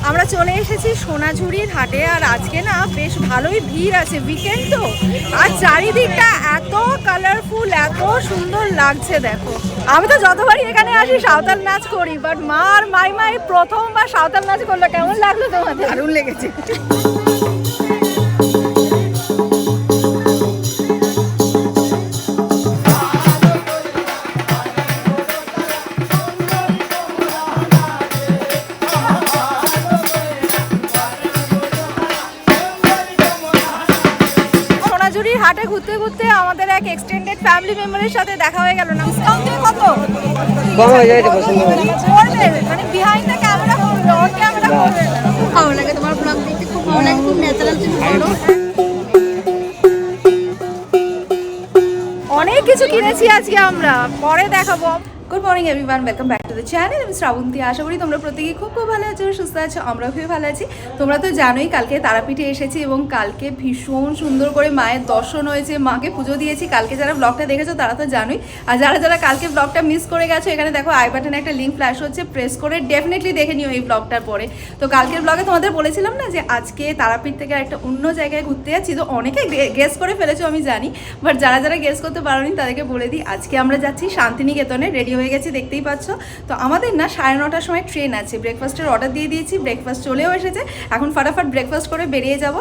আমরা চলে এসেছি সোনাঝুরির হাটে, আর আজকে না বেশ ভালোই ভিড় আছে, উইকেন্ড তো। আর চারিদিকটা এত কালারফুল, এত সুন্দর লাগছে দেখো। আমি তো যতবারই এখানে আসি সাঁওতাল নাচ করি, বাট মা আর মাইমা এই প্রথমবার সাঁওতাল নাচ করলো। কেমন লাগলো তোমাদের? দারুণ লেগেছে। হাটে ঘুরতে ঘুরতে আমাদের এক এক্সটেন্ডেড ফ্যামিলি মেম্বারের সাথে দেখা হয়ে গেল। না ডিসকাউন্ট কত কম হয়ে যায়? পছন্দ করবে মানে বিহাইন্ড দ্য ক্যামেরা করবে, অন ক্যামেরা করবে। ভালো লাগে তোমার ব্লগ দেখতে, খুব ভালো লাগে, খুব ন্যাচারাল তুমি করো। অনেক কিছু কিনেছি আজকে আমরা, পরে দেখাবো। Good morning everyone, welcome back to the channel. আমি শ্রাবন্তী। আশা করি তোমরা প্রত্যেকেই খুব খুব ভালো আছো, সুস্থ আছো। আমরাও খুবই ভালো আছি। তোমরা তো জানোই কালকে তারাপীঠে এসেছি এবং কালকে ভীষণ সুন্দর করে মায়ের দর্শন হয়েছে, মাকে পুজো দিয়েছি। কালকে যারা ব্লগটা দেখেছো তারা তো জানোই, আর যারা যারা কালকে ব্লগটা মিস করে গেছো, এখানে দেখো আই বাটনে একটা লিঙ্ক ফ্ল্যাশ হচ্ছে, প্রেস করে ডেফিনেটলি দেখে নিও এই ব্লগটার পরে। তো কালকের ব্লগে তোমাদের বলেছিলাম না যে আজকে তারাপীঠ থেকে একটা অন্য জায়গায় ঘুরতে যাচ্ছি। তো অনেকে গেস করে ফেলেছো আমি জানি, বাট যারা যারা গেস করতে পারোনি তাদেরকে বলে দিই, আজকে আমরা যাচ্ছি শান্তিনিকেতনে। রেডি হয়ে গেছি, দেখতেই পাচ্ছ। তো আমাদের না 9:30টার সময় ট্রেন আছে। ব্রেকফাস্টের অর্ডার দিয়ে দিয়েছি, ব্রেকফাস্ট চলেও এসেছে। এখন ফাটাফাট ব্রেকফাস্ট করে বেরিয়ে যাব।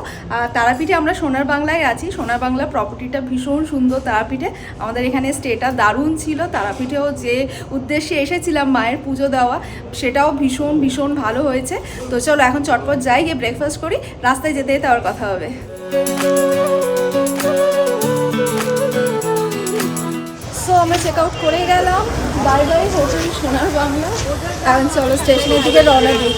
তারাপীঠে আমরা সোনার বাংলায় আছি। সোনার বাংলা প্রপার্টিটা ভীষণ সুন্দর। তারাপীঠে আমাদের এখানে স্টেটা দারুণ ছিল। তারাপীঠেও যে উদ্দেশ্যে এসেছিলাম মায়ের পুজো দেওয়া, সেটাও ভীষণ ভীষণ ভালো হয়েছে। তো চলো এখন চটপট যাই, গিয়ে ব্রেকফাস্ট করি। রাস্তায় যেতে যেতে আবার কথা হবে। সো আমরা চেক আউট করে গেলাম। বাই বাই হোটেল সোনার বাংলা। এখন চলো স্টেশনের দিকে রওনা দিই।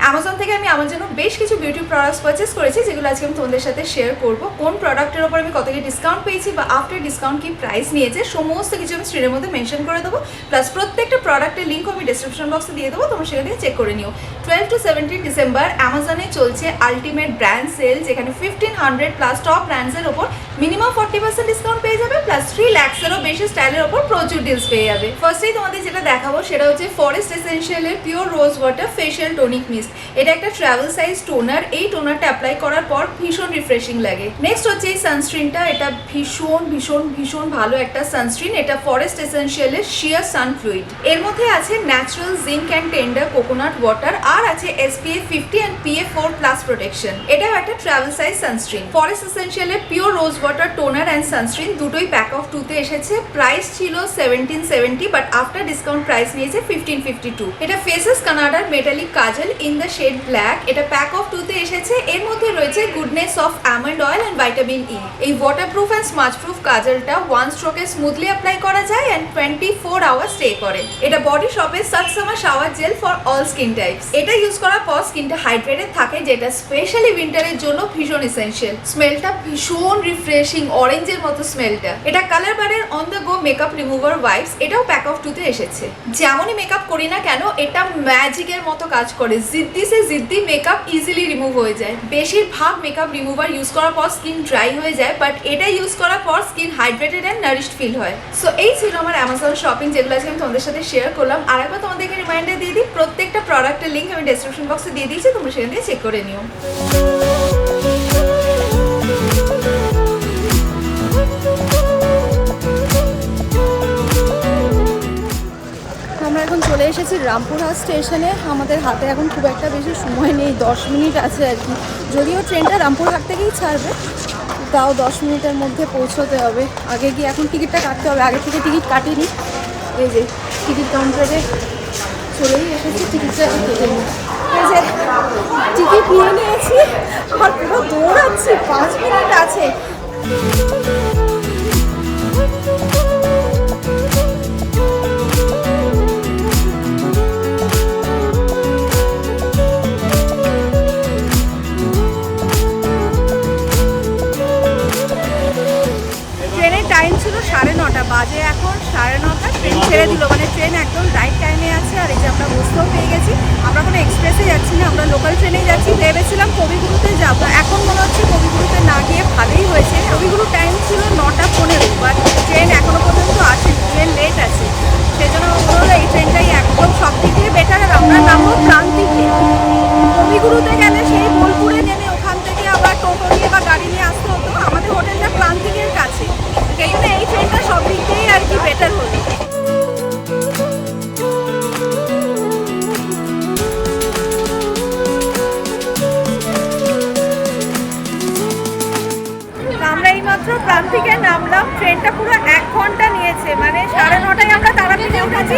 অ্যামাজন থেকে আমি আমার জন্য বেশ কিছু বিউটি প্রোডাক্টস পারচেস করেছি, যেগুলো আজকে আমি তোমাদের সাথে শেয়ার করব। কোন প্রোডাক্টের ওপর আমি কত কি ডিসকাউন্ট পেয়েছি বা আফটার ডিসকাউন্ট কি প্রাইস নিয়েছে, সমস্ত কিছু আমি স্ক্রিনের মধ্যে মেনশন করে দেবো। প্লাস প্রত্যেকটা প্রোডাক্টের লিঙ্ক আমি ডিসক্রিপশন বক্সে দিয়ে দেবো, তোমরা সেখান থেকে চেক করে নিও। 12 to 17 ডিসেম্বর অ্যামাজনে চলছে আলটিমেট ব্র্যান্ড সেল, যেখানে 1500 প্লাস টপ ব্র্যান্ডসের ওপর মিনিমাম 40% ডিসকাউন্ট পেয়ে যাবে, প্লাস 3 লাখসেরও বেশি স্টাইলের ওপর প্রচুর ডিলস পেয়ে যাবে। ফার্স্টেই তোমাদের যেটা দেখাবো সেটা হচ্ছে ফরেস্ট এসেনশিয়ালের pure rose water facial tonic mist. এটা একটা ট্রাভেল সাইজ টোনার। এই টোনারটা অ্যাপ্লাই করার পর ভীষণ রিফ্রেশিং লাগে। নেক্সট হচ্ছে এই সানস্ক্রিনটা। এটা ভীষণ ভীষণ ভীষণ ভালো একটা সানস্ক্রিন। এটা ফরেস্ট এসেনশিয়ালের শিয়ার সান ফ্লুইড। এর মধ্যে আছে natural zinc and tender coconut water, আর আছে SPF 50 and PA4 plus protection. এটাও একটা ট্রাভেল সাইজ সানস্ক্রিন। ফরেস্ট এসেনশিয়ালের pure rose water toner and sunscreen দুটোই প্যাক অফ 2 তে এসেছে। প্রাইস ছিল 1770, বাট আফটার ডিসকাউন্ট প্রাইস নিয়েছে 1552। এটা ফেসেস কানাডার metallic kajal in the shade black. এটা প্যাক অফ 2 তে এসেছে। এর মধ্যে রয়েছে goodness of almond oil and vitamin E. এই ওয়াটারপ্রুফ অ্যান্ড স্মাচ প্রুফ কাজলটা ওয়ান স্ট্রোকে স্মুথলি অ্যাপ্লাই করা যায় অ্যান্ড 24 আওয়ার স্টে করে। এটা বডি শপের satsuma shower gel for all skin types. এটা ইউজ করার পর স্কিনটা হাইড্রেটেড থাকে, যেটা স্পেশালি উইন্টারের জন্য ভীষণ এসেনশিয়াল। স্মেলটা ভীষণ রিফ্রেশিং, অরেঞ্জের মতো স্মেলটা। এটা কালার বারের on the go makeup remover wipes. এটাও প্যাক অফ 2 তে এসেছে। যেমনই মেকআপ করি না কেন, এটা ম্যাজিকের মতো কাজ করে। জিদ্দি সে জিদ্দি মেকআপ ইজিলি রিমুভ হয়ে যায়। বেশিরভাগ মেকআপ রিমুভার ইউজ করার পর স্কিন ড্রাই হয়ে যায়, বাট এটা ইউজ করার পর skin hydrated and nourished feel হয়। সো এই ছিল আমার অ্যামাজন শপিং, যেগুলো আজকে আমি তোমাদের সাথে শেয়ার করলাম। আর একবার তোমাদেরকে রিমাইন্ডার দিয়ে দিই, প্রত্যেকটা প্রোডাক্টের লিঙ্ক আমি ডেসক্রিপশন বক্সে দিয়ে দিয়েছি, তোমরা সেখান থেকে চেক করে নিও। আমরা এখন চলে এসেছি রামপুরহাট স্টেশনে। আমাদের হাতে এখন খুব একটা বেশি সময় নেই, 10 মিনিট আছে আর কি। যদিও ট্রেনটা রামপুরহাট থেকেই ছাড়বে, তাও 10 মিনিটের মধ্যে পৌঁছতে হবে। আগে গিয়ে এখন টিকিটটা কাটতে হবে, আগে থেকে টিকিট কাটিনি। এই যে টিকিট কাউন্টারে চলেই এসেছি, টিকিটটা কেটে নিই। এই যে টিকিট নিয়ে নিয়েছি, আর পুরো দৌড়াচ্ছি, 5 মিনিট আছে। টাইম ছিল 9:30, বাজে এখন 9:30। ট্রেন ছেড়ে দিল, মানে ট্রেন একদম রাইট টাইমে আছে। আর এই যে আমরা বসতেও পেয়ে গেছি। আমরা কোনো এক্সপ্রেসে যাচ্ছি না, আমরা লোকাল ট্রেনেই যাচ্ছি। ভেবেছিলাম কবিগুরুতে যাবো, এখন মনে হচ্ছে কবিগুরুতে না গিয়ে ভালোই হয়েছে। কবিগুরু টাইম ছিল 9:15। নামলাম, ট্রেনটা পুরো 1 ঘন্টা নিয়েছে, মানে 9:30টায় আমরা তারাপীঠে উঠেছি,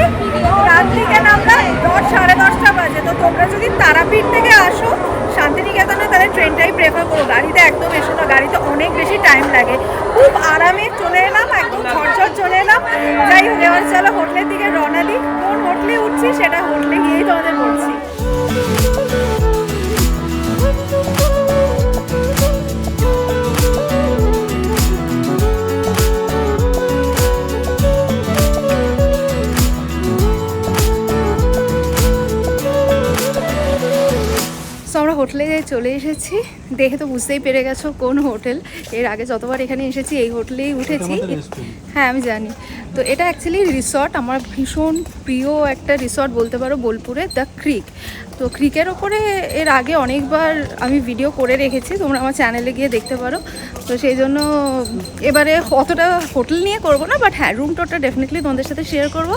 রাত থেকে নামলাম 10-10:30 বাজে। তো তোমরা যদি তারাপীঠ থেকে আসো শান্তিনিকেতনে তাহলে ট্রেনটাই প্রেফার করো, গাড়িতে একদম এসো না, গাড়িতে অনেক বেশি টাইম লাগে। খুব আরামে চলে এলাম, একদম ঝরঝর চলে এলাম। যাই হোক এবার চলো হোটেলের দিকে রওনা দিই। কোন হোটেলে উঠছি সেটা হোটেলে গিয়েই তোমাদের বলছি। আমরা হোটেলে চলে এসেছি, দেখে তো বুঝতেই পেরে গেছো কোন হোটেল। এর আগে যতবার এখানে এসেছি এই হোটেলেই উঠেছি। হ্যাঁ আমি জানি। তো এটা অ্যাকচুয়ালি রিসর্ট, আমার ভীষণ প্রিয় একটা রিসর্ট বলতে পারো, বোলপুরে দ্য ক্রিক। তো ক্রিকের ওপরে এর আগে অনেকবার আমি ভিডিও করে রেখেছি, তোমরা আমার চ্যানেলে গিয়ে দেখতে পারো। তো সেই জন্য এবারে অতটা হোটেল নিয়ে করবো না, বাট হ্যাঁ রুম টোরটা ডেফিনেটলি তোমাদের সাথে শেয়ার করবো।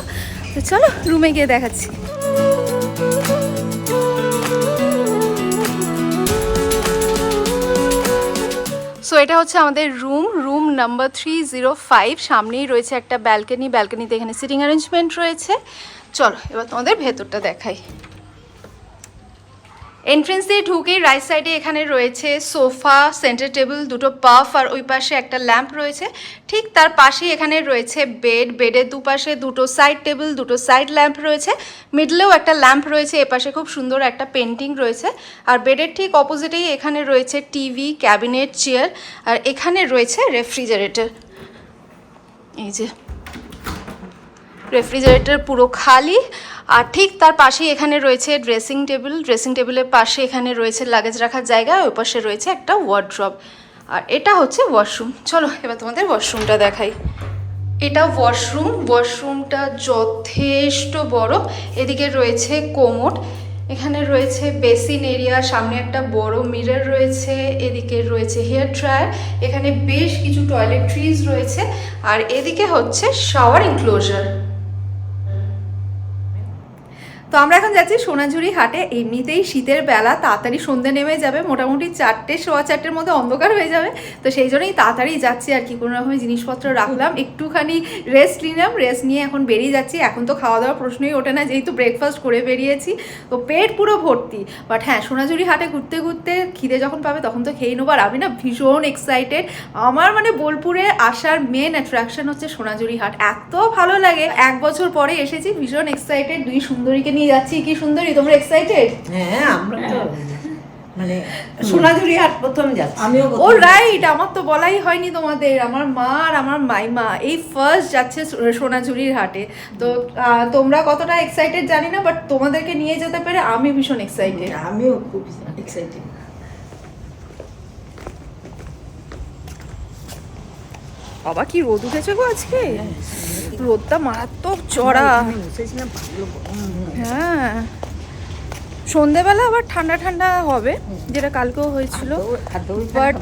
তো চলো রুমে গিয়ে দেখাচ্ছি। সো এটা হচ্ছে আমাদের রুম নাম্বার 305। সামনেই রয়েছে একটা ব্যালকনিতে এখানে সিটিং অ্যারেঞ্জমেন্ট রয়েছে। চলো এবার তোমাদের ভেতরটা দেখাই। এন্ট্রেন্স দিয়ে ঢুকেই রাইট সাইডে এখানে রয়েছে সোফা, সেন্টার টেবিল, দুটো পাফ, আর ওই পাশে একটা ল্যাম্প রয়েছে। ঠিক তার পাশেই এখানে রয়েছে বেডের দুপাশে দুটো সাইড টেবিল, দুটো সাইড ল্যাম্প রয়েছে, মিডলেও একটা ল্যাম্প রয়েছে, এপাশে খুব সুন্দর একটা পেন্টিং রয়েছে। আর বেডের ঠিক অপোজিটেই এখানে রয়েছে টিভি, ক্যাবিনেট, চেয়ার, আর এখানে রয়েছে রেফ্রিজারেটর। এই যে রেফ্রিজারেটর পুরো খালি। আর ঠিক তার পাশেই এখানে রয়েছে ড্রেসিং টেবিলের পাশে এখানে রয়েছে লাগেজ রাখার জায়গা, ওই পাশে রয়েছে একটা ওয়ার্ড্রব। আর এটা হচ্ছে ওয়াশরুম। চলো এবার তোমাদের ওয়াশরুমটা দেখাই। এটা ওয়াশরুমটা যথেষ্ট বড়। এদিকে রয়েছে কোমোড, এখানে রয়েছে বেসিন এরিয়া, সামনে একটা বড় মিরর রয়েছে, এদিকে রয়েছে হেয়ার ড্রায়ার, এখানে বেশ কিছু টয়লেট্রিজ রয়েছে, আর এদিকে হচ্ছে শাওয়ার ইনক্লোজার। তো আমরা এখন যাচ্ছি সোনাঝুরি হাটে। এমনিতেই শীতের বেলা, তাড়াতাড়ি সন্ধ্যে নেমে যাবে, মোটামুটি 4-4:15 মধ্যে অন্ধকার হয়ে যাবে। তো সেই জন্যই তাড়াতাড়ি যাচ্ছি আর কি, কোনো রকমের জিনিসপত্র রাখলাম, একটুখানি রেস্ট নিয়ে এখন বেরিয়ে যাচ্ছি। এখন তো খাওয়া দাওয়ার প্রশ্নই ওঠে না, যেহেতু ব্রেকফাস্ট করে বেরিয়েছি, তো পেট পুরো ভর্তি। বাট হ্যাঁ সোনাঝুরি হাটে ঘুরতে ঘুরতে খিদে যখন পাবে তখন তো খেয়ে নেবো। আর আমি না ভীষণ এক্সাইটেড, আমার মানে বোলপুরে আসার মেন অ্যাট্রাকশন হচ্ছে সোনাঝুরি হাট। এত ভালো লাগে, 1 বছর পরে এসেছি, ভীষণ এক্সাইটেড। 2 সুন্দরীকে নিয়ে যাচ্ছি। কি সুন্দরী, তোমরা এক্সাইটেড? হ্যাঁ আমরা তো মানে সোনাঝুরি হাট প্রথম যাচ্ছি। আমিও ও রাইট, আমার তো বলাই হয়নি তোমাদের, আমার মা আর আমার মাইমা এই ফার্স্ট যাচ্ছে সোনাঝুরির হাটে। তো তোমরা কতটা এক্সাইটেড জানি না, বাট তোমাদেরকে নিয়ে যেতে পেরে আমি ভীষণ এক্সাইটেড। আমিও খুব এক্সাইটেড। বাবা কি রোদ উঠেছে গো আজকে, রোদটা মারাত্মক চড়া। হ্যাঁ সন্ধেবেলা আবার ঠান্ডা ঠান্ডা হবে, যেটা কালকেও হয়েছিল, বাট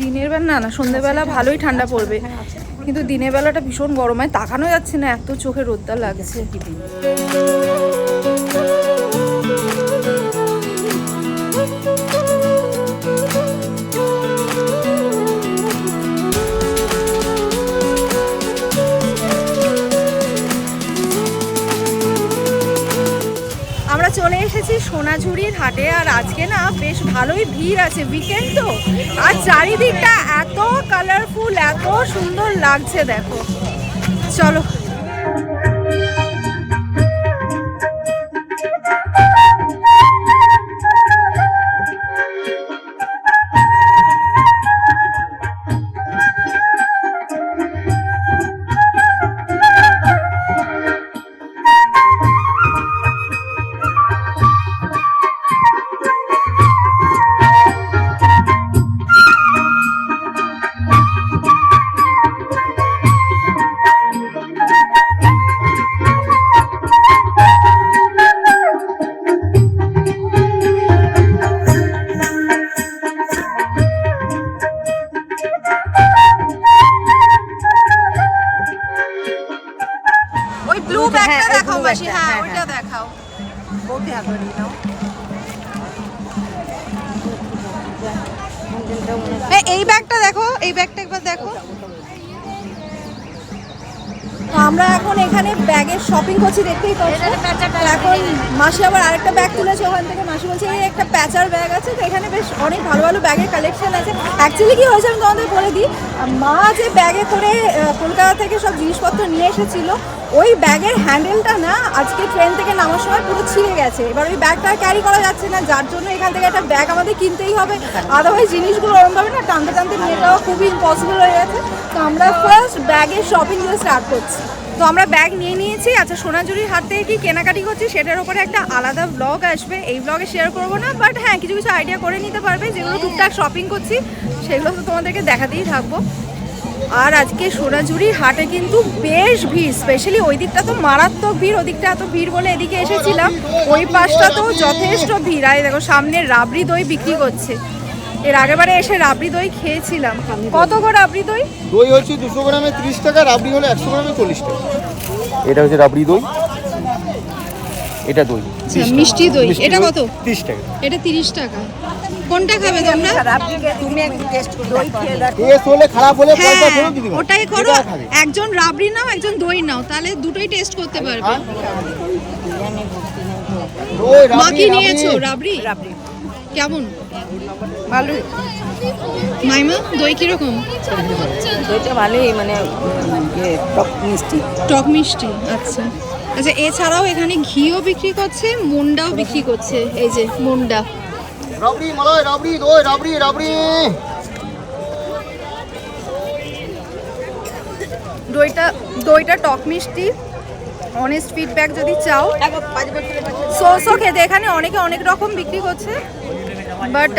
দিনের বেলা না সন্ধেবেলা ভালোই ঠান্ডা পড়বে, কিন্তু দিনের বেলাটা ভীষণ গরম, হয় তাকানো যাচ্ছে না, এত চোখে রোদটা লাগছে। চলে এসেছি সোনাঝুরির হাটে, আর আজকে না বেশ ভালোই ভিড় আছে, উইকেন্ড তো, আর চারিদিকটা এত কালারফুল, এত সুন্দর লাগছে দেখো। চলো এই ব্যাগটা দেখো, এই ব্যাগটা একবার দেখো। আমরা এখন এখানে ব্যাগের শপিং করছি, দেখতেই পাচ্ছি। এখন মাসি আবার আরেকটা ব্যাগ তুলেছে ওখান থেকে। মাসি বলছে এই একটা প্যাচার ব্যাগ আছে, তো এখানে বেশ অনেক ভালো ভালো ব্যাগের কালেকশন আছে। অ্যাকচুয়ালি কি হয়েছে আমি তোমাদের বলে দিই, মা যে ব্যাগে করে কলকাতা থেকে সব জিনিসপত্র নিয়ে এসেছিল, ওই ব্যাগের হ্যান্ডেলটা না আজকে ট্রেন থেকে নামার সময় পুরো ছিঁড়ে গেছে। এবার ওই ব্যাগটা ক্যারি করা যাচ্ছে না, যার জন্য এখান থেকে একটা ব্যাগ আমাদের কিনতেই হবে। আদারওয়াইজ জিনিসগুলো ওরকমভাবে না টানতে টানতে নিয়ে যাওয়া খুবই ইম্পসিবল হয়ে গেছে। তো আমরা ফার্স্ট ব্যাগের শপিং দিয়ে স্টার্ট করছি। তো আমরা ব্যাগ নিয়ে নিয়েছি। আচ্ছা, সোনাঝুরির হাট থেকে কি কেনাকাটি করছি সেটার উপরে একটা আলাদা ব্লগ আসবে, এই ব্লগে শেয়ার করবো না, বাট হ্যাঁ কিছু কিছু আইডিয়া করে নিতে পারবে। যেগুলো টুকটাক শপিং করছি সেগুলো তো তোমাদেরকে দেখাতেই থাকবো। আর আজকে সোনাঝুরির হাটে কিন্তু বেশ ভিড়, স্পেশালি ওই দিকটা তো মারাত্মক ভিড়। ওদিকটা এত ভিড় বলে এদিকে এসেছিলাম, ওই পাশটা তো যথেষ্ট ভিড়। আর দেখো সামনে রাবড়ি দই বিক্রি করছে। এর আগেবারে এসে রাবড়ি দই খেয়েছিলাম। কত করে রাবড়ি দই? দই হচ্ছে 200 গ্রামে 30 টাকা, রাবড়ি হলে 100 গ্রামে 40 টাকা। এটা হচ্ছে রাবড়ি দই, এটা দই মিষ্টি দই। এটা কত? 30 টাকা। এটা 30 টাকা। কোনটা খাবে তোমরা? তুমি একটু টেস্ট দই খেয়ে দেখো। টেস্ট হলে খারাপ হলে পয়সা হ্যাঁ ফেরত দিতে হবে। ওটাই করো, যেটা খাবে। একজন রাবড়ি নাও একজন দই নাও, তাহলে দুটোই টেস্ট করতে পারবে। দই মা রাবড়ি কি নিয়েছো? রাবড়ি কেমন? ভালোই, মাইমা দই কিরকম? দইটা ভালোই, মানে টক মিষ্টি। টক মিষ্টি। আচ্ছা আচ্ছা, এছাড়াও এখানে ঘিও বিক্রি করছে, মুন্ডাও বিক্রি করছে। এই যে মুন্ডা। রাবড়ি মালাই, রাবড়ি দই, রাবড়ি রাবড়ি। দইটা টক মিষ্টি। অনেস্ট ফিডব্যাক যদি চাও, সোসও খেতে এখানে অনেকে অনেক রকম বিক্রি করছে, বাট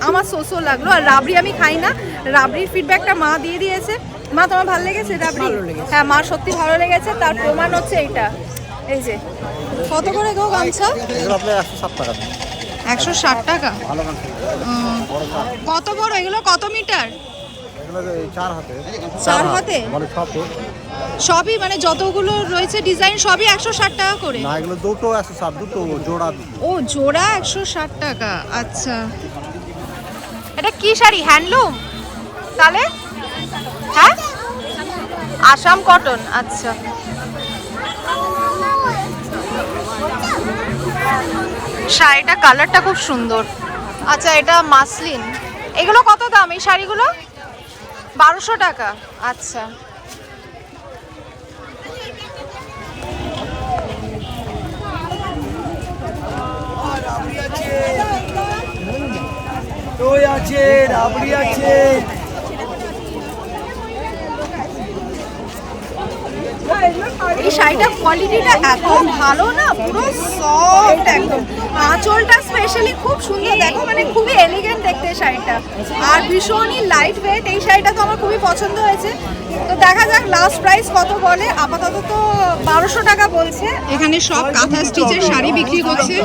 আমার সোসও লাগলো। আর রাবড়ি আমি খাই না, রাবড়ির ফিডব্যাকটা মা দিয়ে দিয়েছে। মা তোমার ভালো লেগেছে রাবড়ি? হ্যাঁ মার সত্যি ভালো লেগেছে, তার প্রমাণ হচ্ছে এইটা। এই যে কত করে গো গামছা? এগুলো আপনার 160 টাকা। 160 টাকা। কত বড় এগুলো? কত মিটার? এগুলো 4 হাতে। 4 হাতে? মানে সব সবই মানে যতগুলো রয়েছে ডিজাইন সবই 160 টাকা করে? না, এগুলো দুটো 160, দুটো জোড়া। ও জোড়া 160 টাকা। আচ্ছা, এটা কি শাড়ি? হ্যান্ডলুম তাহলে? হ্যাঁ, আসাম কটন। আচ্ছা, শাড়িটা কালারটা খুব সুন্দর। আচ্ছা, এটা মাসলিন। এগুলো কত দাম এই শাড়িগুলো? 1200 টাকা। আচ্ছা, দই আছে, রাবড়ি আছে। এই শাড়িটার কোয়ালিটিটা এত ভালো না, পুরো সফট একদম। আঁচলটা স্পেশালি খুব সুন্দর, দেখো মানে খুবই এলিগেন্ট দেখতে শাড়িটা, আর ভীষণই লাইট ওয়েট। এই শাড়িটা তো আমার খুবই পছন্দ হয়েছে। তো দেখা যাক লাস্ট প্রাইস কত বলে। আপাতত তো 1200 টাকা বলছে। এখানে সব কাঁথা স্টিচের শাড়ি বিক্রি করছে।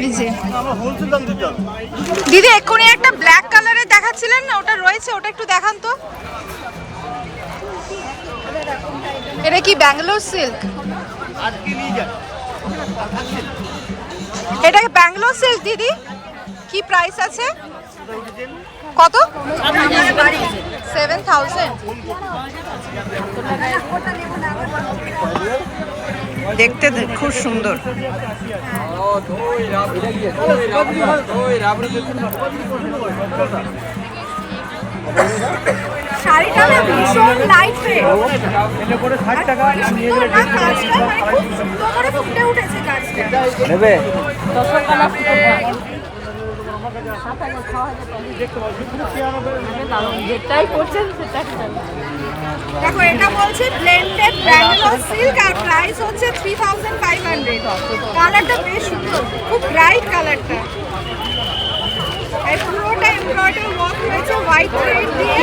এই যে দিদি এক্ষুনি একটা ব্ল্যাক কালারের দেখাচ্ছিলেন না, ওটা রয়েছে, ওটা একটু দেখান তো। এটা কি ব্যাঙ্গালোর সিল্ক? এটা কি ব্যাঙ্গালোর সিল্ক দিদি? কি প্রাইস আছে? কত? 7000। দেখতে খুব সুন্দর। শাড়িটা না ভীষণ লাইট ওয়েট। এটা করে 60 টাকা। কাজটা মানে খুব সুন্দর করে ফুটে উঠেছে কাজটা। নেবে? দেখো এটা বলছে ব্লেন্ডেড ব্যাঙ্গালোর সিল্ক, আর প্রাইস হচ্ছে 3500। কালারটা বেশ সুন্দর, খুব ব্রাইট কালারটা। এই পুরোটা এমব্রয়ডারি ওয়ার্ক হয়েছে হোয়াইট থ্রেড দিয়ে।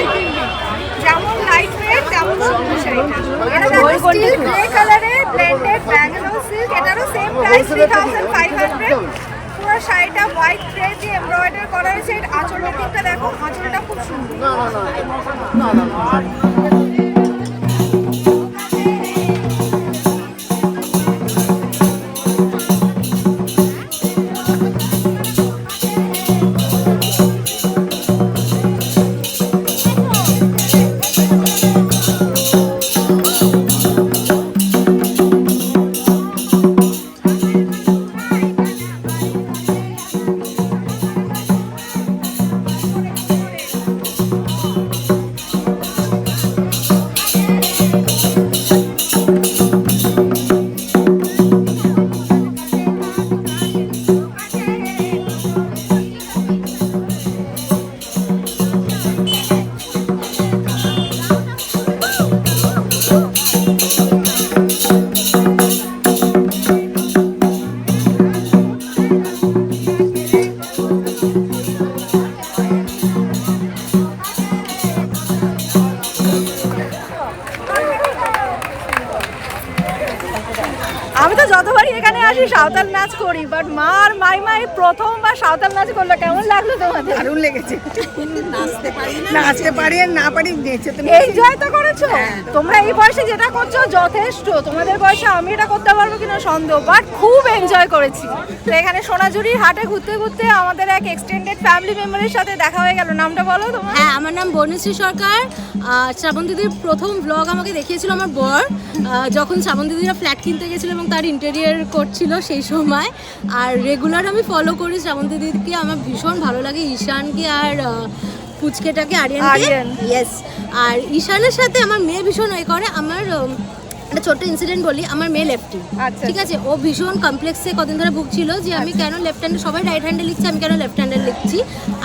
যেমন লাইট ওয়েট তেমন সুন্দর শাড়িটা। এটা দেখো স্টিল গ্রে কালারে ব্লেন্ডেড ব্যাঙ্গালোর সিল্ক, এটারও সেম প্রাইস 3500। পুরো শাড়িটা হোয়াইট থ্রেড দিয়ে এমব্রয়ডারি করা হয়েছে। এর আঁচলের দিকটা দেখো, আঁচলটা খুব সুন্দর। আমি তো যতবারই এখানে আসি সাঁওতাল নাচ করি, বাট মার মাই প্রথমবার সাঁওতাল নাচ করলো। কেমন লাগলো তোমাদের? দারুণ লেগেছে। নাচতে পারি আর না পারি নেচে তো এনজয় তো করেছো তোমরা। এই বয়সে যেটা করছো যথেষ্ট। তোমাদের বয়সে আমি এটা করতে পারবো কিনা সন্দেহ, বাট খুব এনজয় করেছি। তো এখানে সোনাঝুরির হাটে ঘুরতে ঘুরতে আমাদের এক এক্সটেন্ডেড ফ্যামিলি মেম্বারের সাথে দেখা হয়ে গেল। নামটা বলো তোমার? হ্যাঁ, আমার নাম বর্ণশ্রী সরকার। শ্রাবণ দিদির প্রথম ব্লগ আমাকে দেখিয়েছিল আমার বর, যখন শ্রাবণ দিদিরা ফ্ল্যাট কিনতে গেছিলো এবং তার ইন্টেরিয়ার করছিল সেই সময়। আর রেগুলার আমি ফলো করি শ্রাবণ দিদিকে, আমার ভীষণ ভালো লাগে। ঈশানকে আর পুচকেটাকে, আরিয়ানকে। ইয়েস। আর ঈশানের সাথে আমার মেয়ে ভীষণ করে। আমার একটা ছোট্ট ইনসিডেন্ট বলি। আমার মেয়ে লেফটি, ঠিক আছে? ও ভীষণ কমপ্লেক্সে কদিন ধরে ভুগছিল যে আমি কেন লেফট হ্যান্ডে, সবাই রাইট হ্যান্ডে লিখছি, আমি কেন লেফট হ্যান্ডে লিখছি।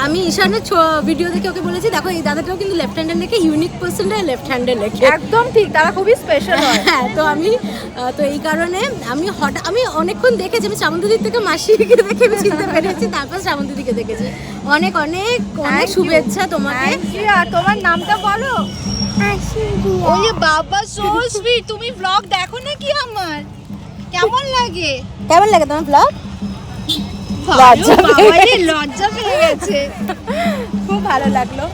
আমি ঈশানের ভিডিও দেখে ওকে বলেছি, দেখো এই দাদাটাও কিন্তু লেফট হ্যান্ডে লেখে, ইউনিক পার্সনটা লেফট হ্যান্ডে লেখে। একদম ঠিক, তারা খুবই স্পেশাল হয়। হ্যাঁ, তো এই কারণে আমি অনেকক্ষণ দেখেছি। আমি শ্রাবণ দিদির থেকে মাসিকে দেখে আমি চিনতে পেরেছি, তারপর শ্রাবণ দিদিকে দেখেছি। অনেক অনেক অনেক শুভেচ্ছা তোমাকে। আর তোমার নামটা বলো? ওরে বাবা, সো সুইট। তুমি ব্লগ দেখো নাকি আমার? কেমন লাগে তোমার ব্লগ? লজ্জা পেয়ে গেছে। খুব ভালো লাগলো।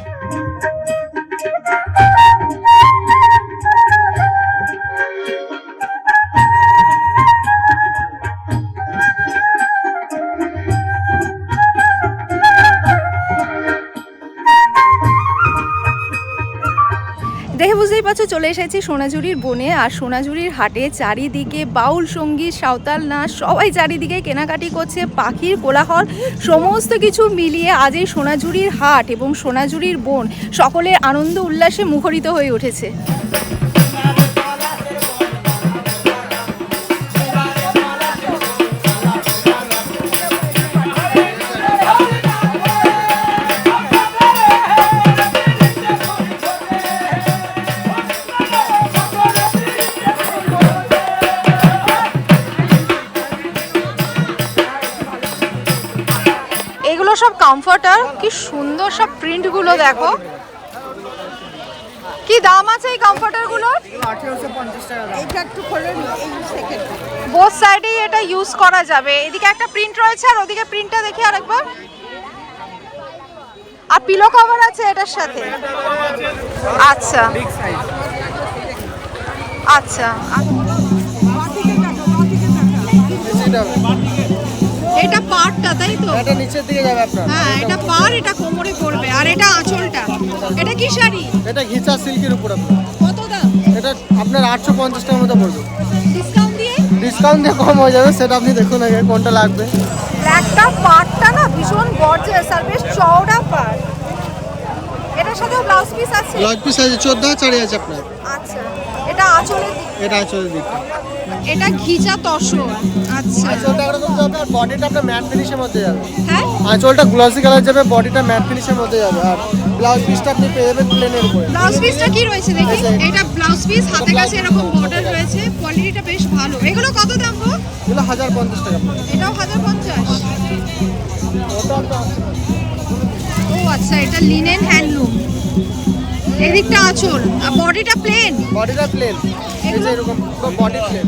দেখে বুঝতেই পারছো চলে এসেছি সোনাঝুরির বনে। আর সোনাঝুরির হাটে চারিদিকে বাউল সঙ্গীত, সাঁওতাল নাচ, সবাই চারিদিকে কেনাকাটি করছে, পাখির কোলাহল, সমস্ত কিছু মিলিয়ে আজ এই সোনাঝুরির হাট এবং সোনাঝুরির বন সকলের আনন্দ উল্লাসে মুখরিত হয়ে উঠেছে। এগুলো সব কমফর্টার, কি সুন্দর সব প্রিন্ট গুলো দেখো। কি দাম আছে এই কমফর্টার গুলোর? 1850 টাকা। এটা একটু খোলে, এই সেকেন্ড বোথ সাইডেই এটা ইউজ করা যাবে। এদিকে একটা প্রিন্ট রয়েছে আর ওদিকে প্রিন্টটা দেখি আরেকবার। আর পিলো কভার আছে এটার সাথে। আচ্ছা আচ্ছা, এটা পাড়টা তাই তো? এটা নিচের দিকে যাবে আপনার। হ্যাঁ, এটা পাড়, এটা কোমরে পড়বে। আর এটা আঁচলটা। এটা কি শাড়ি? এটা ঘিচা সিল্কের উপর আপনার। কত দাম? এটা আপনার 850 টাকার মতো পড়বে। ডিসকাউন্ট দিয়ে? ডিসকাউন্ট দিয়ে কম হয়ে যাবে, সেটা আপনি দেখুন আগে কোনটা লাগবে। ব্ল্যাকটা পাড়টা না ভীষণ গর্জিয়াস আর বেশ চওড়া পাড়। এটার সাথেও ব্লাউজ পিস আছে? ব্লাউজ পিস আছে 14,000 আছে আপনার। আচ্ছা, এটা আঁচলের দিক, এটা আঁচলের দিকটা। এটা ঘিচা তসর। আচ্ছা, আঁচলটা এরকম যাবে আর বডিটা আপনার ম্যাট ফিনিশের মধ্যে যাবে। হ্যাঁ, আঁচলটা গ্লসি কালার যাবে, বডিটা ম্যাট ফিনিশের মধ্যে যাবে। আর ব্লাউজ পিসটা আপনি পেয়ে যাবেন প্লেনের উপরে। ব্লাউজ পিসটা কি রয়েছে দেখি। এটা ব্লাউজ পিস, হাতে কাছে এরকম বর্ডার রয়েছে, কোয়ালিটিটা বেশ ভালো। এগুলো কত দাম গো? এগুলো 1050 টাকা। এটাও 1050। ও আচ্ছা, এটা লিনেন হ্যান্ডলুম। এদিকটা আঁচল আর বডিটা প্লেন। বডিটা প্লেন, এই যে এরকম পুরো বডি প্লেন।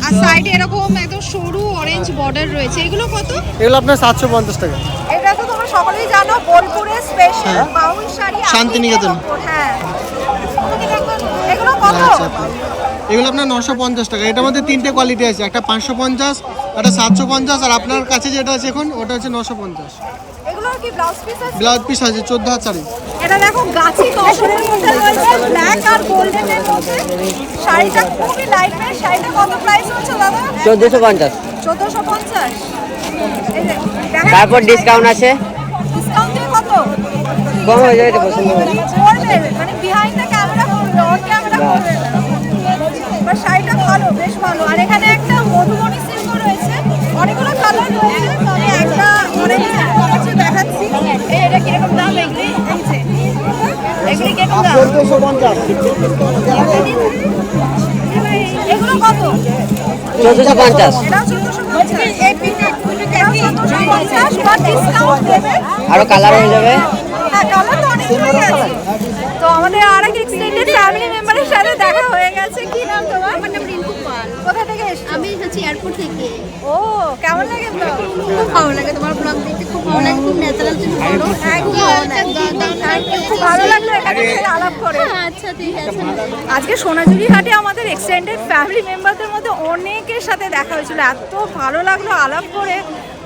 আর সাইডে এরকম একদম সরু অরেঞ্জ বর্ডার রয়েছে। এগুলো কত? এগুলো আপনার 750 টাকা। এটা তো তোমরা সকলেই জানো বোলপুরের স্পেশাল বাউল শাড়ি শান্তিনিকেতন। হ্যাঁ, এগুলো কত? আচ্ছা, এগুলো আপনার 950 টাকা। এটার মধ্যে তিনটে কোয়ালিটি আছে, একটা 550, একটা 750, আর আপনার কাছে যেটা আছে এখন ওটা হচ্ছে 950। এগুলোর কি ব্লাউজ পিস আছে? ব্লাউজ পিস আছে 14,000। এটা দেখো গাছি তসরের মধ্যে রয়েছে, ব্ল্যাক আর গোল্ডেনের মধ্যে। শাড়িটা খুবই লাইট ওয়েট। শাড়িটা কত প্রাইস হচ্ছে দাদা? 1450। 1450। এই যে দেখো, তারপর ডিসকাউন্ট আছে, ডিসকাউন্ট দিয়ে কত কম হয়ে যাবে তো পছন্দ করে। করবে? মানে বিহাইন্ড দ্য ক্যামেরা করবে, অন ক্যামেরা করবে না। বাট শাড়িটা ভালো, বেশ ভালো। আর এখানে একটা মধুবনী সিল্কও রয়েছে, অনেকগুলো কালার রয়েছে। তবে একটা অরেঞ্জ সিল্ক দেখাচ্ছি। এটা কিরকম দাম? এগুলি এই যে এগুলি কিরকম দাম? 1450। কত? 1450। এটাও 1450। এই পিঙ্ক এটাও 1450 বা ডিসকাউন্ট দেবে। আরো কালার হয়ে যাবে। হ্যাঁ, কালার তো অনেকগুলোই আছে। তো আমাদের আরেক এক্সটেন্ডেড ফ্যামিলি মেম্বারের সাথে দেখা হয়ে গেছে। কি নাম তোমার? আমার নাম রিঙ্কু পাল। কোথা থেকে এসেছো? আমি হচ্ছে এয়ারপোর্ট থেকে। ও, কেমন লাগে তো? খুব ভালো লাগে তোমার ব্লগ দেখতে, খুব ভালো লাগে, খুব ন্যাচারাল তুমি করো। খুব ভালো লাগলো এখানে এসে আলাপ করে। আচ্ছা ঠিক আছে। আজকে সোনাঝুরি হাটে আমাদের এক্সটেন্ডেড ফ্যামিলি মেম্বারদের মধ্যে অনেকের সাথে দেখা হয়েছিল। এত ভালো লাগলো আলাপ করে।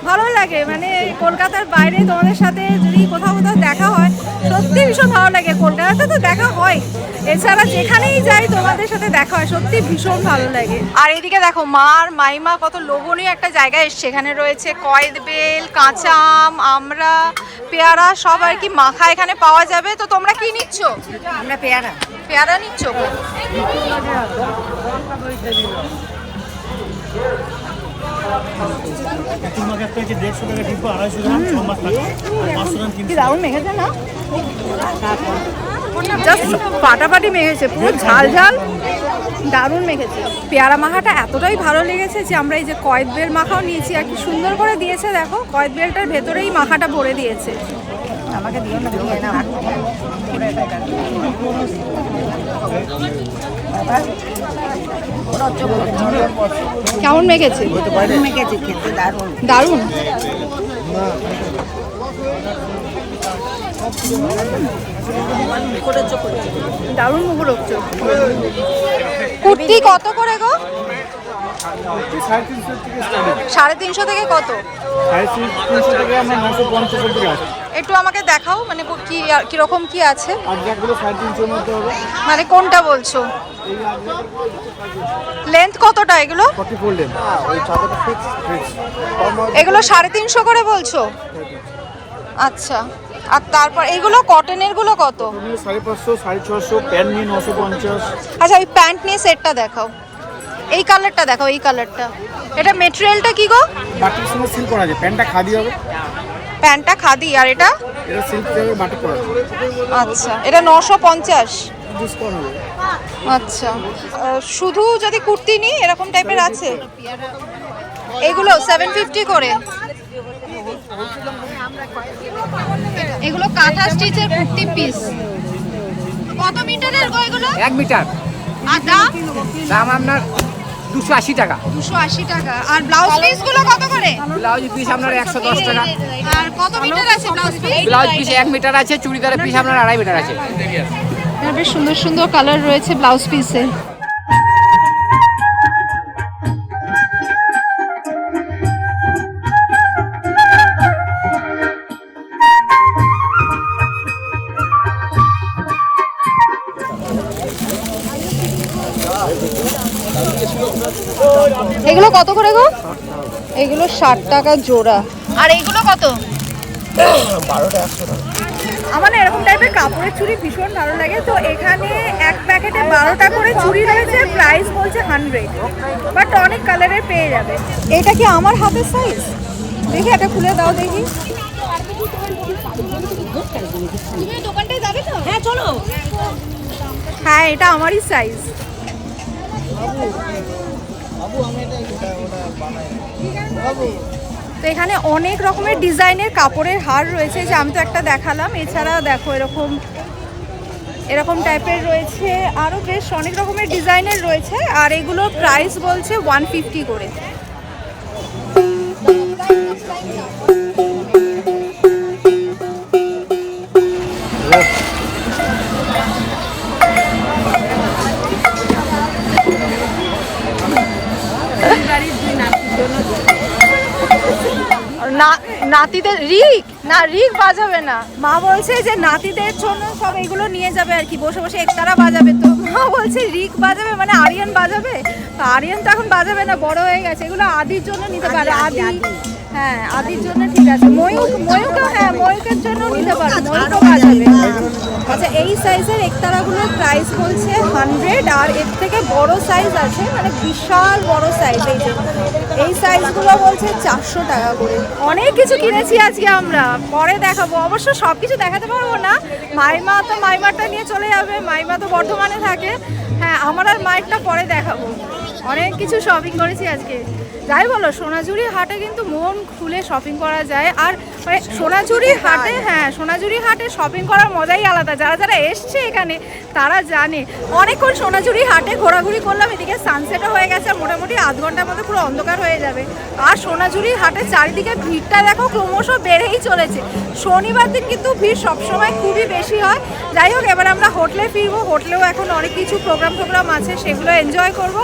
ভালো লাগে, মানে কলকাতার বাইরে তোমাদের সাথে যদি কোথাও কোথাও দেখা হয় সত্যি ভীষণ ভালো লাগে। কলকাতাতে তো দেখা হয়, এছাড়া যেখানেই যাই তোমাদের সাথে দেখা হয়, সত্যি ভীষণ ভালো লাগে। আর এদিকে দেখো মা আর মাইমা কত লোভনীয় একটা জায়গায় এসছে। এখানে রয়েছে কয়েদ বেল, কাঁচা আম, আমরা, পেয়ারা সব আর কি মাখা এখানে পাওয়া যাবে। তো তোমরা কি নিচ্ছ? আমরা পেয়ারা পেয়ারা নিচ্ছ? কি দারুণ মেখেছে না? জাস্ট ফাটাফাটি মেখেছে, পুরো ঝাল ঝাল, দারুণ মেখেছে। পেয়ারা মাখাটা এতটাই ভালো লেগেছে যে আমরা এই যে কয়েদ বেল মাখাও নিয়েছি আর কি সুন্দর করে দিয়েছে। দেখো কয়েদ বেলটার ভেতরেই মাখাটা ভরে দিয়েছে। আমাকে দিও না, দিও না। কেমন মেখেছে? মেখেছি, খেতে দারুণ। দারুণ। দারুণ মুখরোচক। কুর্তি কত করে গো? 350 থেকে কত? একটু আমাকে দেখাও, মানে কি কিরকম কি আছে, মানে কোনটা বলছো? লেন্থ কতটা এগুলো? এগুলো 350 করে বলছো? আচ্ছা, আর তারপর এগুলো কটনের গুলো কত? 550, 650, প্যান্ট নিয়ে 950। আচ্ছা, ওই প্যান্ট নিয়ে সেটটা দেখাও। এই কালারটা দেখাও, এই কালারটা। এটা মেটেরিয়ালটা কি গো? বাটিক সঙ্গে সিল্ক করা আছে, প্যান্টটা খাদি হবে। প্যান্টটা খাদি, আর এটা? এটা সিল্ক থেকে বাটিক করা আছে। আচ্ছা, এটা 950। ডিসকাউন্ট হবে। আচ্ছা, শুধু যদি কুর্তি নিই এরকম টাইপের আছে? এগুলো 750 করে। এগুলো কাঁথা স্টিচের কুর্তি পিস। কত মিটারের গো এগুলো? 1 মিটার আর দাম? দাম আপনার 280 টাকা। 280 টাকা। আর ব্লাউজ পিস গুলো কত করে? ব্লাউজ পিস আপনার 110 টাকা। আর কত মিটার আছে blouse piece? Blouse piece 1 metre আছে, চুড়িদারের পিস আপনার 2.5 মিটার আছে। বেশ সুন্দর সুন্দর কালার রয়েছে ব্লাউজ পিসে। এগুলো কত করে গো? এগুলো 60 টাকা জোড়া। আর এইগুলো কত? 12টা 100 টাকা। আমার না এরকম টাইপের কাপড়ের চুড়ি ভীষণ ভালো লাগে। তো এখানে এক প্যাকেটে 12টা করে চুড়ি রয়েছে, প্রাইস বলছে 100, বাট অনেক কালারের পেয়ে যাবে। এটা কি আমার হাতের সাইজ? দেখি এটা খুলে দাও দেখি। তুমি দোকানটায় যাবে তো? হ্যাঁ চলো। হ্যাঁ, এটা আমারই সাইজ। তো এখানে অনেক রকমের ডিজাইনের কাপড়ের হার রয়েছে, যে আমি তো একটা দেখালাম। এছাড়া দেখো এরকম টাইপের রয়েছে, আরও বেশ অনেক রকমের ডিজাইনের রয়েছে। আর এগুলোর প্রাইস বলছে 150 করে। নাতিদের রিক বাজাবে না, মা বলছে যে নাতিদের জন্য সব এগুলো নিয়ে যাবে আর কি, বসে বসে একতারা বাজাবে। তো মা বলছে রিক বাজাবে, মানে আরিয়ান বাজাবে। তো আরিয়ান তো এখন বাজাবে না, বড় হয়ে গেছে। এগুলো আদির জন্য নিতে পারে। আদি, হ্যাঁ আদির জন্য ঠিক আছে। ময়ূকও, হ্যাঁ ময়ূকের জন্য নিতে পারে, ময়ূকও বাজাবে। আচ্ছা, এই সাইজের একতারাগুলোর প্রাইস বলছে 100। আর এর থেকে বড় সাইজ আছে, মানে বিশাল বড় সাইজ। এই সাইজগুলো বলছে 400 টাকা করে। অনেক কিছু কিনেছি আজকে আমরা, পরে দেখাবো। অবশ্য সব কিছু দেখাতে পারবো না, মাইমারটা নিয়ে চলে যাবে। মাইমা তো বর্ধমানে থাকে। হ্যাঁ, আমার আর মায়েরটা পরে দেখাবো। অনেক কিছু শপিং করেছি আজকে। যাই বলো, সোনাঝুরি হাটে কিন্তু মন খুলে শপিং করা যায়। আর মানে সোনাঝুরি হাটে, হ্যাঁ সোনাঝুরি হাটে শপিং করার মজাই আলাদা। যারা যারা এসছে এখানে তারা জানে। অনেকক্ষণ সোনাঝুরি হাটে ঘোরাঘুরি করলাম, এদিকে সানসেটও হয়ে গেছে, মোটামুটি আধ ঘন্টার মধ্যে পুরো অন্ধকার হয়ে যাবে। আর সোনাঝুরি হাটে চারিদিকে ভিড়টা দেখো ক্রমশ বেড়েই চলেছে। শনিবার দিন কিন্তু ভিড় সবসময় খুবই বেশি হয়। যাই হোক, এবার আমরা হোটেলে ফিরবো। হোটেলেও এখন অনেক কিছু প্রোগ্রাম আছে, সেগুলো এনজয় করব।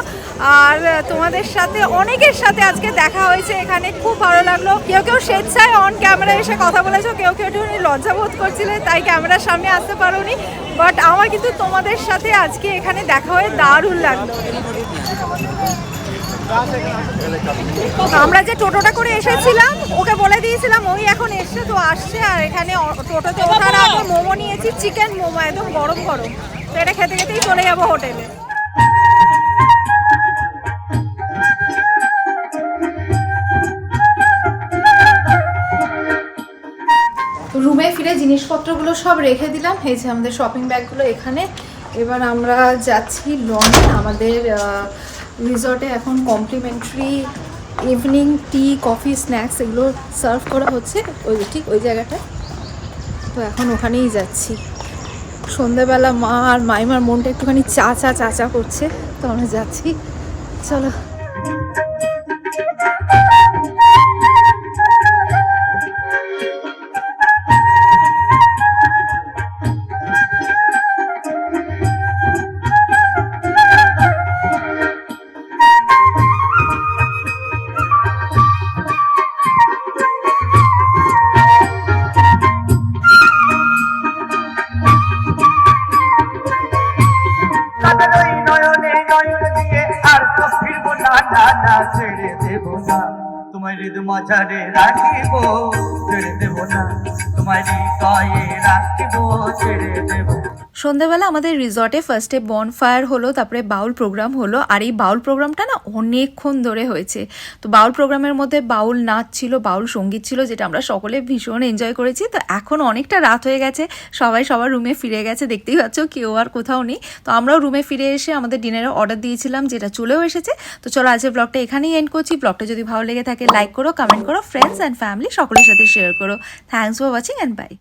আর তোমাদের সাথে অনেকের সাথে আজকে দেখা হয়েছে এখানে, খুব ভালো লাগলো। কেউ কেউ স্বেচ্ছায় অন ক্যামেরা এসে কথা বলেছো, কেউ কেউ একটু লজ্জাবোধ করছিলে তাই ক্যামেরার সামনে আসতে পারোনি। বাট আমার কিন্তু তোমাদের সাথে আজকে এখানে দেখা হয়ে দারুণ লাগলো। আমরা যে টোটোটা করে এসেছিলাম ওকে বলে দিয়েছিলাম, ওই এখন এসছে, তো আসছে। আর এখানে টোটোতে ওঠার আগে মোমো নিয়েছি, চিকেন মোমো, একদম গরম গরম। তো এটা খেতে খেতেই চলে যাবো হোটেলে। রুমে ফিরে জিনিসপত্রগুলো সব রেখে দিলাম। এই যে আমাদের শপিং ব্যাগগুলো এখানে। এবার আমরা যাচ্ছি লনে। আমাদের রিসর্টে এখন complimentary evening tea, coffee, snacks এগুলো সার্ভ করা হচ্ছে ওই ঠিক ওই জায়গাটায়। তো এখন ওখানেই যাচ্ছি। সন্ধ্যাবেলা মা আর মাইমার মনটা একটুখানি চা করছে, তো আমরা যাচ্ছি। চলো। তোমার মাঝারে রাখিব ছেড়ে দেব না, তোমার হৃদয়ে রাখিব ছেড়ে দেব। সন্ধ্যাবেলা আমাদের রিসর্টে ফার্স্টে বনফায়ার হলো, তারপরে বাউল প্রোগ্রাম হলো। আর এই বাউল প্রোগ্রামটা না অনেকক্ষণ ধরে হয়েছে। তো বাউল প্রোগ্রামের মধ্যে বাউল নাচ ছিল, বাউল সঙ্গীত ছিল, যেটা আমরা সকলে ভীষণ এনজয় করেছি। তো এখন অনেকটা রাত হয়ে গেছে, সবাই সবার রুমে ফিরে গেছে, দেখতেই পাচ্ছ কেউ আর কোথাও নেই। তো আমরাও রুমে ফিরে এসে আমাদের ডিনারের অর্ডার দিয়েছিলাম, যেটা চলেও এসেছে। তো চলো আজকের ব্লগটা এখানেই এন্ড করছি। ব্লগটা যদি ভালো লেগে থাকে লাইক করো, কমেন্ট করো, ফ্রেন্ডস অ্যান্ড ফ্যামিলি সকলের সাথে শেয়ার করো। Thanks for watching and by.